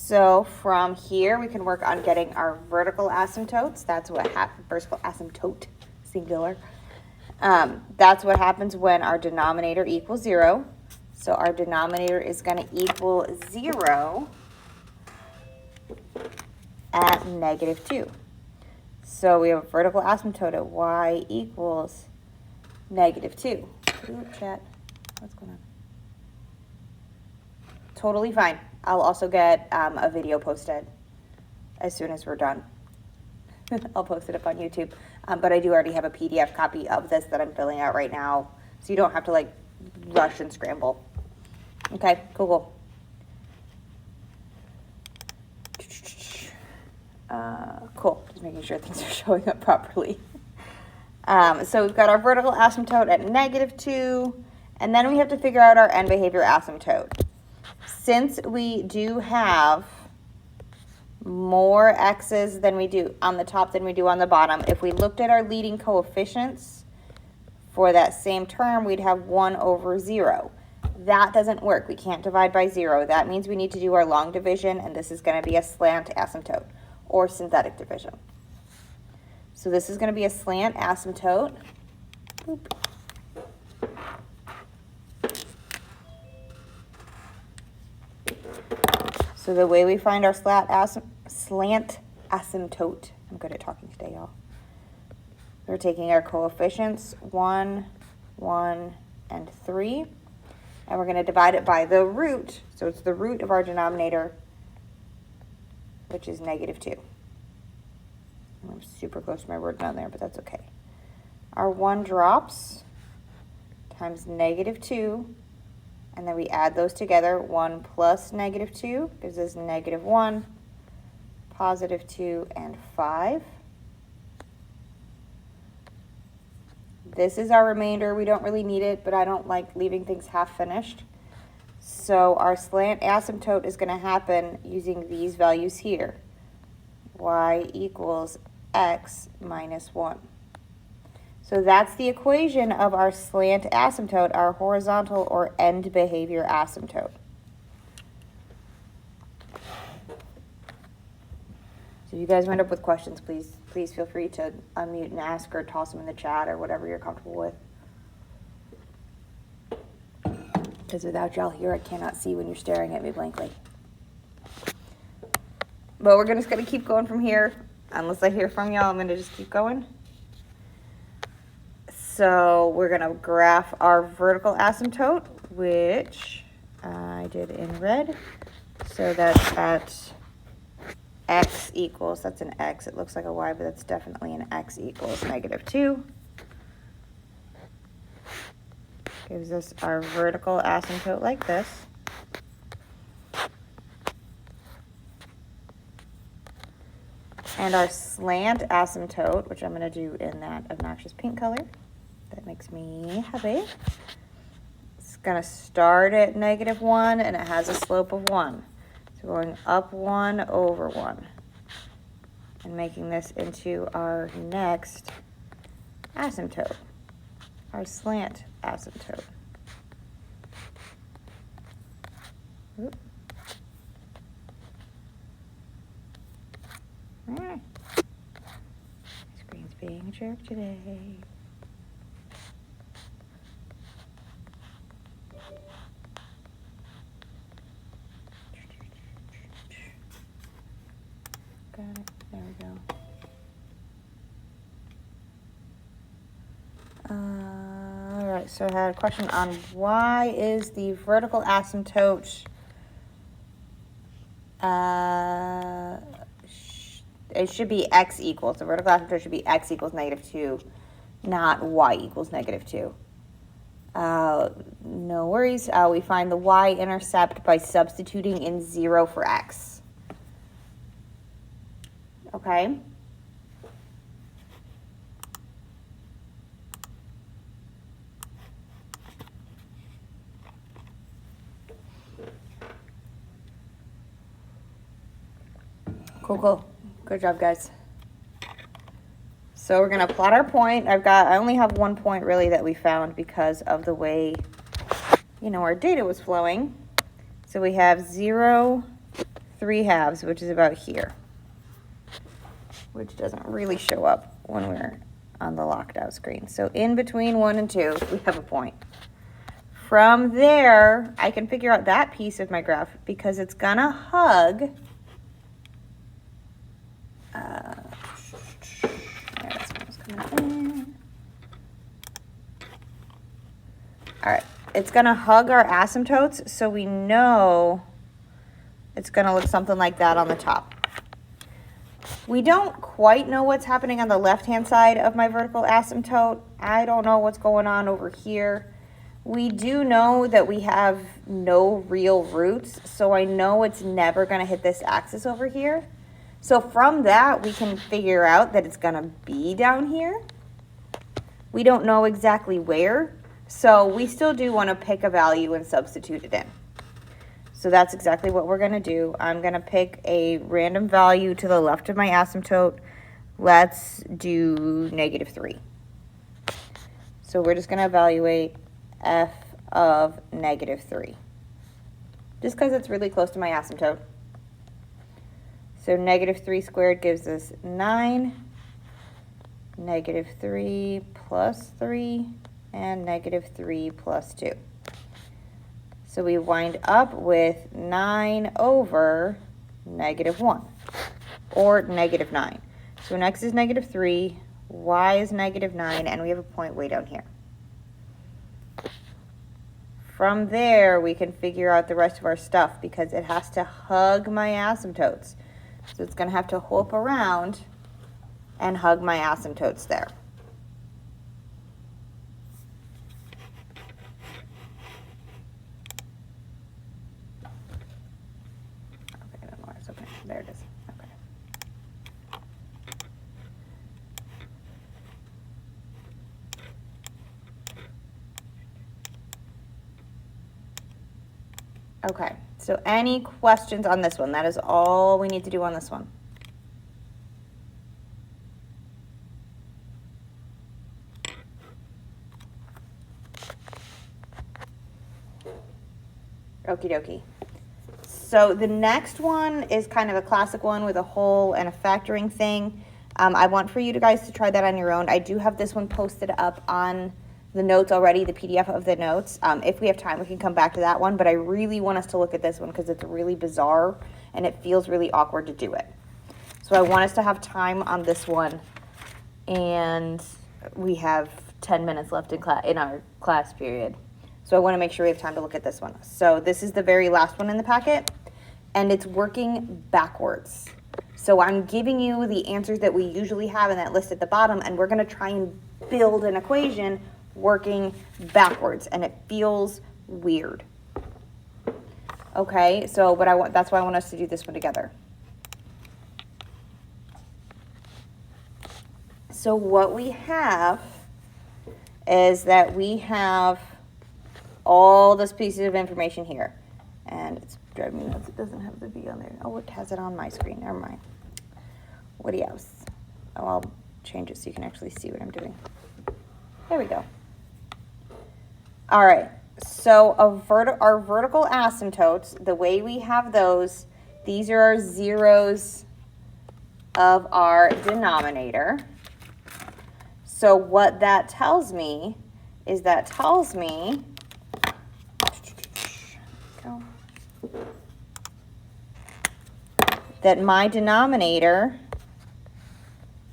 So from here, we can work on getting our vertical asymptotes. That's what happens, vertical asymptote, singular. That's what happens when our denominator equals 0. So our denominator is going to equal 0 at -2. So we have a vertical asymptote at y equals -2. Ooh, chat, what's going on? Totally fine. I'll also get a video posted as soon as we're done. I'll post it up on YouTube. But I do already have a PDF copy of this that I'm filling out right now, so you don't have to like rush and scramble. Okay, cool. Cool, just making sure things are showing up properly. So we've got our vertical asymptote at -2, and then we have to figure out our end behavior asymptote. Since we do have more x's than we do on the top than we do on the bottom, if we looked at our leading coefficients for that same term, we'd have 1 over 0. That doesn't work. We can't divide by 0. That means we need to do our long division, and this is going to be a slant asymptote or synthetic division. So this is going to be a slant asymptote. Boop. So the way we find our slant asymptote, I'm good at talking today, y'all. We're taking our coefficients 1, 1, and 3, and we're going to divide it by the root. So it's the root of our denominator, which is -2. I'm super close to my word down there, but that's okay. Our 1 drops times -2. And then we add those together. 1 plus -2 gives us -1, +2, and 5. This is our remainder. We don't really need it, but I don't like leaving things half finished. So our slant asymptote is going to happen using these values here. Y equals x minus 1. So that's the equation of our slant asymptote, our horizontal or end behavior asymptote. So if you guys wind up with questions, please feel free to unmute and ask or toss them in the chat or whatever you're comfortable with. Because without y'all here, I cannot see when you're staring at me blankly. But we're just going to keep going from here. Unless I hear from y'all, I'm going to just keep going. So we're going to graph our vertical asymptote, which I did in red. So that's at x equals, that's an x. It looks like a y, but that's definitely an x equals -2. Gives us our vertical asymptote like this. And our slant asymptote, which I'm going to do in that obnoxious pink color. That makes me happy. It's going to start at -1, and it has a slope of 1. So going up 1 over 1. And making this into our next asymptote, our slant asymptote. Oop. Ah. Screen's being a jerk today. Got it. There we go. All right, so I had a question on why is the vertical asymptote, it should be x equals, the vertical asymptote should be x equals -2, not y equals -2. No worries. We find the y-intercept by substituting in 0 for x. Okay. Cool. Good job, guys. So we're going to plot our point. I only have one point really that we found because of the way, our data was flowing. So we have 0, 3/2, which is about here, which doesn't really show up when we're on the locked out screen. So in between 1 and 2, we have a point. From there, I can figure out that piece of my graph because it's gonna hug all right, it's gonna hug our asymptotes, so we know it's gonna look something like that on the top. We don't quite know what's happening on the left-hand side of my vertical asymptote. I don't know what's going on over here. We do know that we have no real roots, so I know it's never gonna hit this axis over here. So from that, we can figure out that it's gonna be down here. We don't know exactly where, so we still do wanna pick a value and substitute it in. So that's exactly what we're gonna do. I'm gonna pick a random value to the left of my asymptote. Let's do -3. So we're just gonna evaluate f of -3, just because it's really close to my asymptote. So -3 squared gives us 9, -3 plus 3, and -3 plus 2. So we wind up with 9 over -1, or -9. So when x is -3, y is -9, and we have a point way down here. From there, we can figure out the rest of our stuff because it has to hug my asymptotes. So it's going to have to whoop around and hug my asymptotes there. Okay, I don't know where it's okay. There it is. Okay. Okay, so any questions on this one? That is all we need to do on this one. Okie dokie. So the next one is kind of a classic one with a hole and a factoring thing. I want for you guys to try that on your own. I do have this one posted up on the notes already, the PDF of the notes. If we have time, we can come back to that one, but I really want us to look at this one because it's really bizarre and it feels really awkward to do it. So I want us to have time on this one, and we have 10 minutes left in our class period. So I want to make sure we have time to look at this one. So this is the very last one in the packet, and it's working backwards. So I'm giving you the answers that we usually have in that list at the bottom, and we're going to try and build an equation working backwards, and it feels weird. Okay, so but that's why I want us to do this one together. So what we have is that we have all those pieces of information here, and it's driving me nuts. It doesn't have the V on there. Oh, it has it on my screen. Never mind. What else? Oh, I'll change it so you can actually see what I'm doing. There we go. All right, so our vertical asymptotes, the way we have those, these are our zeros of our denominator. So what that tells me is that my denominator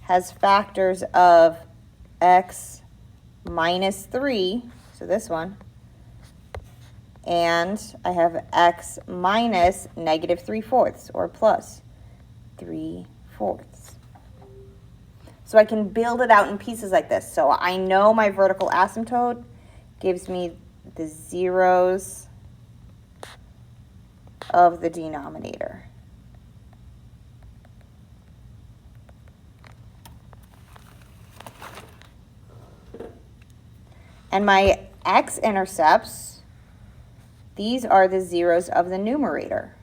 has factors of x minus 3, so this one, and I have x minus -3/4 or plus 3/4. So I can build it out in pieces like this. So I know my vertical asymptote gives me the zeros of the denominator. And my x-intercepts, these are the zeros of the numerator.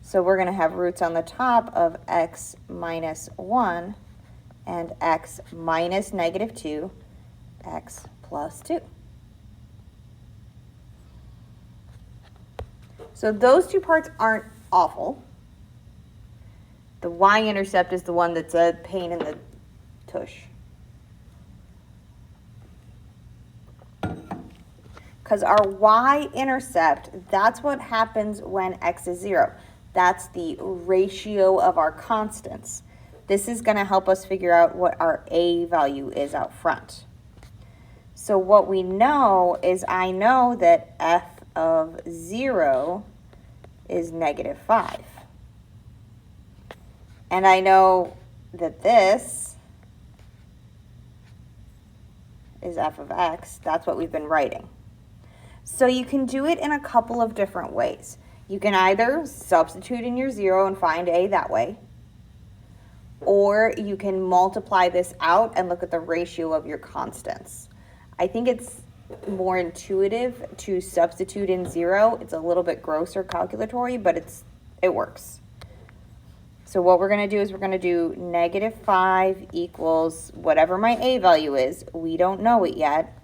So we're going to have roots on the top of x minus 1 and x minus -2, x plus 2. So those two parts aren't awful. The y-intercept is the one that's a pain in the tush. Because our y-intercept, that's what happens when x is 0. That's the ratio of our constants. This is going to help us figure out what our a value is out front. So what we know is I know that f of 0 is -5. And I know that this is f of x. That's what we've been writing. So you can do it in a couple of different ways. You can either substitute in your 0 and find a that way, or you can multiply this out and look at the ratio of your constants. I think it's more intuitive to substitute in 0. It's a little bit grosser calculatory, but it works. So what we're going to do is we're going to do -5 equals whatever my a value is. We don't know it yet.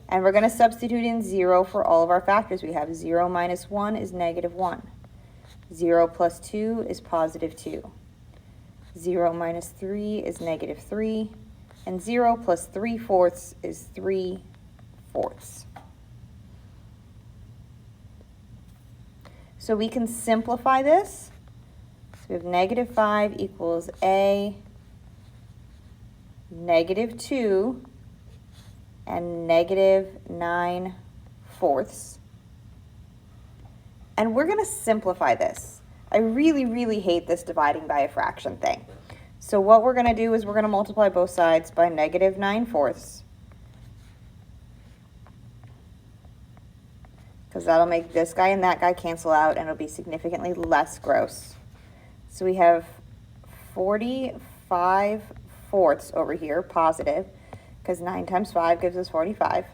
And we're going to substitute in 0 for all of our factors. We have 0 minus 1 is -1. 0 plus 2 is +2. 0 minus 3 is -3. And 0 plus 3/4 is 3/4. So we can simplify this. So we have -5 equals a, -2, and -9/4. And we're going to simplify this. I really, really hate this dividing by a fraction thing. So what we're going to do is we're going to multiply both sides by -9/4. Because that'll make this guy and that guy cancel out, and it'll be significantly less gross. So we have 45/4 over here, positive, because 9 times 5 gives us 45,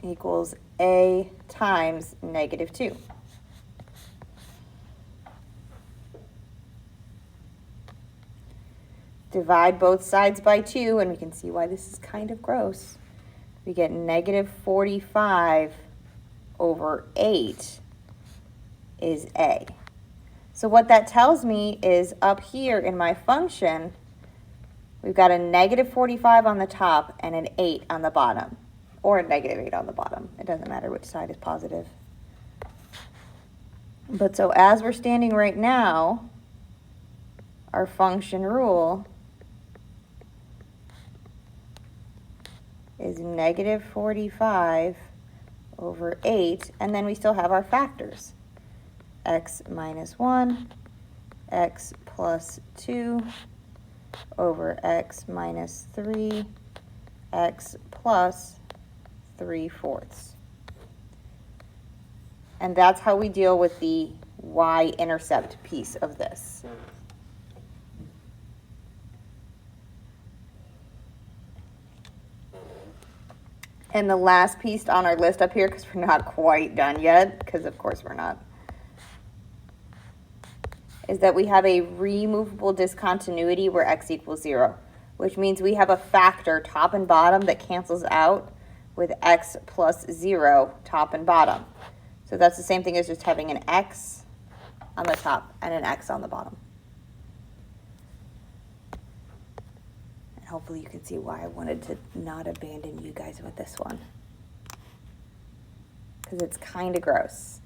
equals a times -2. Divide both sides by 2, and we can see why this is kind of gross. We get -45/8 is a. So what that tells me is up here in my function, we've got a -45 on the top and an 8 on the bottom, or a -8 on the bottom. It doesn't matter which side is positive. But so as we're standing right now, our function rule is -45/8, and then we still have our factors. X minus 1, x plus 2, over x minus 3, x plus 3/4. And that's how we deal with the y-intercept piece of this. And the last piece on our list up here, because we're not quite done yet, because of course we're not, is that we have a removable discontinuity where x equals 0, which means we have a factor top and bottom that cancels out with x plus 0 top and bottom. So that's the same thing as just having an x on the top and an x on the bottom. And hopefully you can see why I wanted to not abandon you guys with this one. Because it's kind of gross.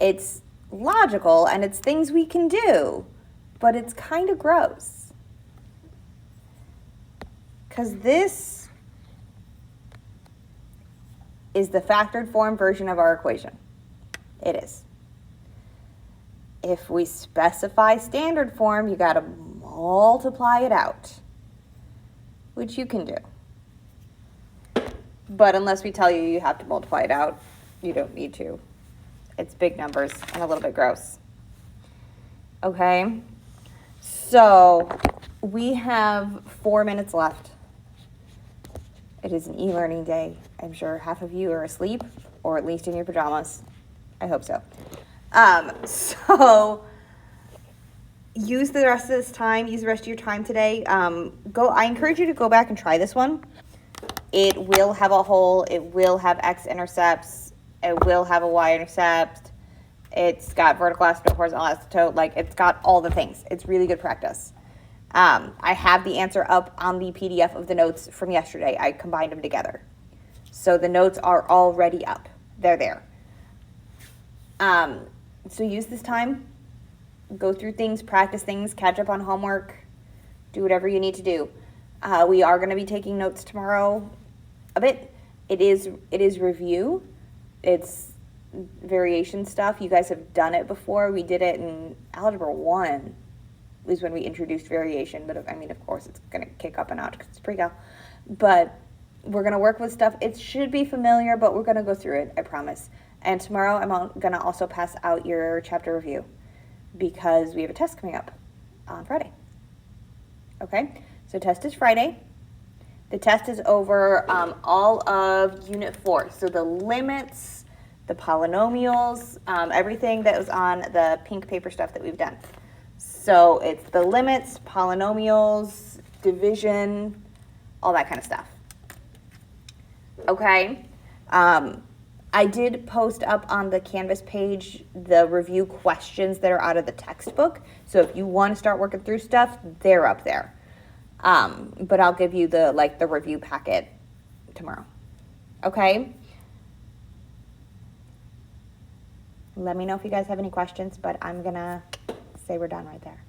It's logical and it's things we can do, but it's kind of gross. Because this is the factored form version of our equation. It is. If we specify standard form, you got to multiply it out, which you can do. But unless we tell you you have to multiply it out, you don't need to. It's big numbers and a little bit gross. Okay, so we have 4 minutes left. It is an e-learning day. I'm sure half of you are asleep, or at least in your pajamas. I hope so. So use the rest of this time, use the rest of your time today. I encourage you to go back and try this one. It will have a hole, it will have x-intercepts. It will have a y-intercept. It's got vertical asymptote, horizontal asymptote. Like, it's got all the things. It's really good practice. I have the answer up on the PDF of the notes from yesterday. I combined them together. So the notes are already up. They're there. So use this time. Go through things, practice things, catch up on homework. Do whatever you need to do. We are going to be taking notes tomorrow a bit. It is review. It's variation stuff. You guys have done it before. We did it in Algebra 1, was when we introduced variation. But I mean, of course, it's going to kick up a notch because it's pre-cal. But we're going to work with stuff. It should be familiar, but we're going to go through it, I promise. And tomorrow I'm going to also pass out your chapter review because we have a test coming up on Friday. Okay? So test is Friday. The test is over all of Unit 4. So the limits, the polynomials, everything that was on the pink paper stuff that we've done. So it's the limits, polynomials, division, all that kind of stuff. Okay? I did post up on the Canvas page the review questions that are out of the textbook. So if you want to start working through stuff, they're up there. But I'll give you the review packet tomorrow. Okay? Let me know if you guys have any questions, but I'm going to say we're done right there.